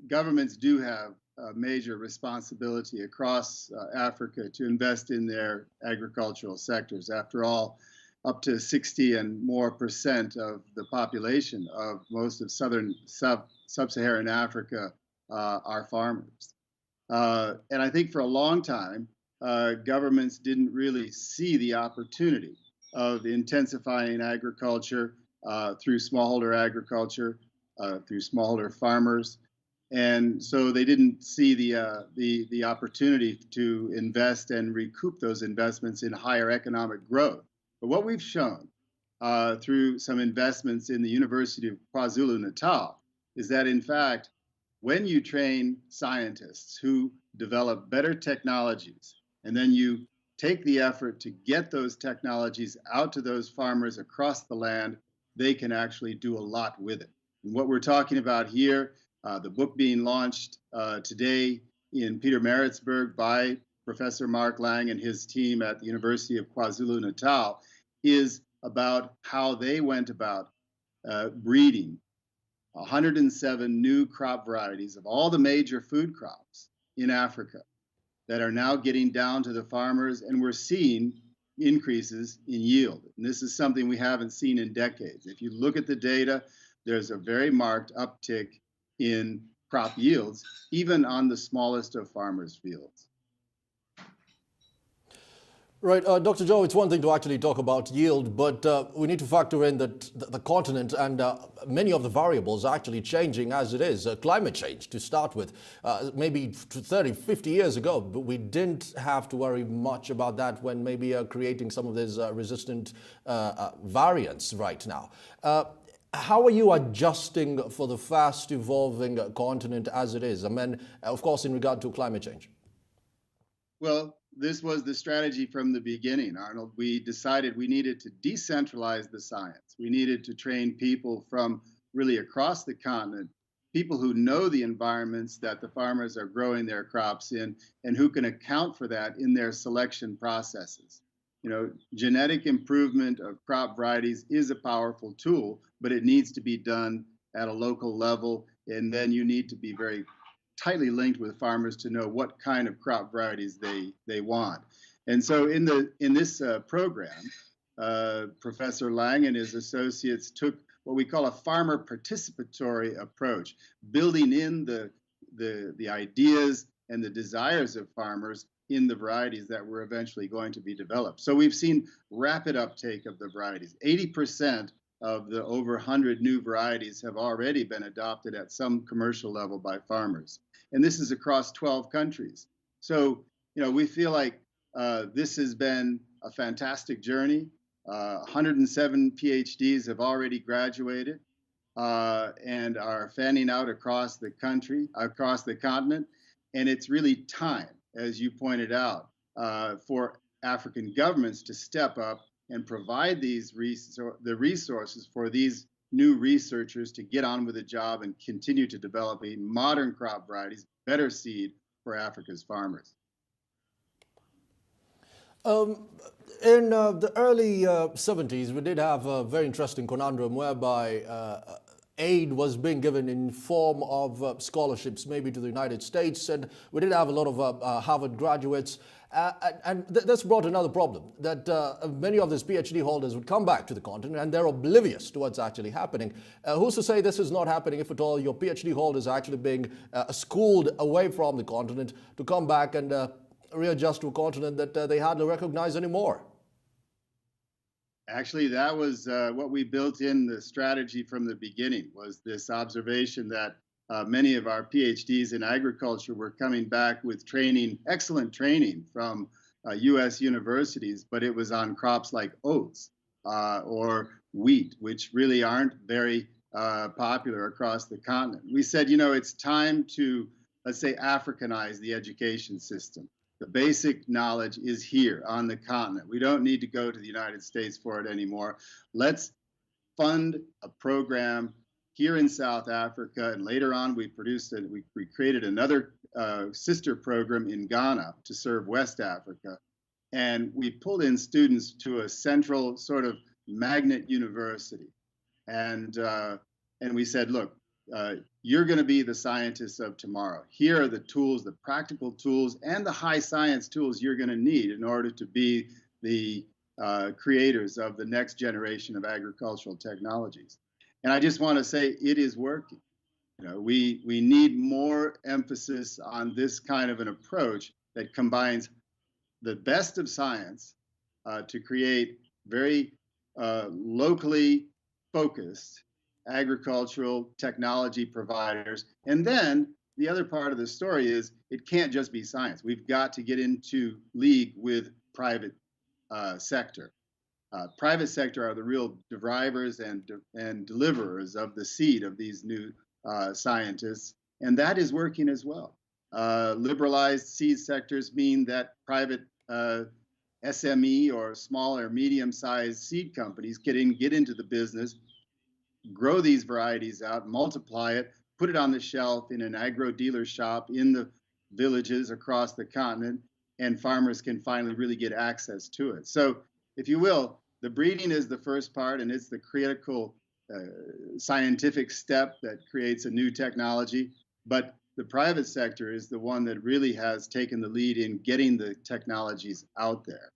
governments do have a major responsibility across Africa to invest in their agricultural sectors. After all, up to 60 and more percent of the population of most of sub-Saharan Africa are farmers. And I think for a long time, governments didn't really see the opportunity of intensifying agriculture through smallholder agriculture, through smallholder farmers, and so they didn't see the opportunity to invest and recoup those investments in higher economic growth. But what we've shown through some investments in the University of KwaZulu-Natal is that, in fact, when you train scientists who develop better technologies, and then you take the effort to get those technologies out to those farmers across the land, they can actually do a lot with it. And what we're talking about here, the book being launched today in Pietermaritzburg by Professor Mark Lang and his team at the University of KwaZulu-Natal, is about how they went about breeding 107 new crop varieties of all the major food crops in Africa that are now getting down to the farmers, and we're seeing increases in yield. And this is something we haven't seen in decades. If you look at the data, there's a very marked uptick in crop yields, even on the smallest of farmers' fields. Right, Dr. Joe, it's one thing to actually talk about yield, but we need to factor in that the continent and many of the variables are actually changing as it is. Climate change, to start with, maybe 30, 50 years ago, but we didn't have to worry much about that when maybe creating some of these resistant variants right now. How are you adjusting for the fast evolving continent as it is? I mean, of course, in regard to climate change. Well, this was the strategy from the beginning, Arnold. We decided we needed to decentralize the science. We needed to train people from really across the continent, people who know the environments that the farmers are growing their crops in and who can account for that in their selection processes. Genetic improvement of crop varieties is a powerful tool, but it needs to be done at a local level, and then you need to be very tightly linked with farmers to know what kind of crop varieties they want. And so in this program, Professor Lang and his associates took what we call a farmer participatory approach, building in the ideas and the desires of farmers in the varieties that were eventually going to be developed. So we've seen rapid uptake of the varieties. 80% of the over 100 new varieties have already been adopted at some commercial level by farmers. And this is across 12 countries. So, we feel like this has been a fantastic journey. 107 PhDs have already graduated and are fanning out across the country, across the continent. And it's really time, as you pointed out, for African governments to step up and provide the resources for these new researchers to get on with the job and continue to develop modern crop varieties, better seed for Africa's farmers. In the early 70s, we did have a very interesting conundrum whereby aid was being given in form of scholarships, maybe to the United States, and we did have a lot of Harvard graduates. And this brought another problem, that many of these PhD holders would come back to the continent and they're oblivious to what's actually happening. Who's to say this is not happening if at all your PhD holders are actually being schooled away from the continent to come back and readjust to a continent that they hardly recognize anymore? Actually, that was what we built in the strategy from the beginning, was this observation that many of our PhDs in agriculture were coming back with training, excellent training from U.S. universities, but it was on crops like oats or wheat, which really aren't very popular across the continent. We said, it's time to, let's say, Africanize the education system. The basic knowledge is here on the continent. We don't need to go to the United States for it anymore. Let's fund a program here in South Africa, and later on we created another sister program in Ghana to serve West Africa. And we pulled in students to a central sort of magnet university. And we said, look, you're going to be the scientists of tomorrow. Here are the tools, the practical tools, and the high science tools you're going to need in order to be the creators of the next generation of agricultural technologies. And I just want to say it is working. We need more emphasis on this kind of an approach that combines the best of science to create very locally focused agricultural technology providers. And then the other part of the story is it can't just be science. We've got to get into league with private sector. Private sector are the real drivers and deliverers of the seed of these new scientists, and that is working as well. Liberalized seed sectors mean that private SME or small or medium-sized seed companies can get into the business, grow these varieties out, multiply it, put it on the shelf in an agro dealer shop in the villages across the continent, and farmers can finally really get access to it. So, if you will, the breeding is the first part, and it's the critical scientific step that creates a new technology. But the private sector is the one that really has taken the lead in getting the technologies out there.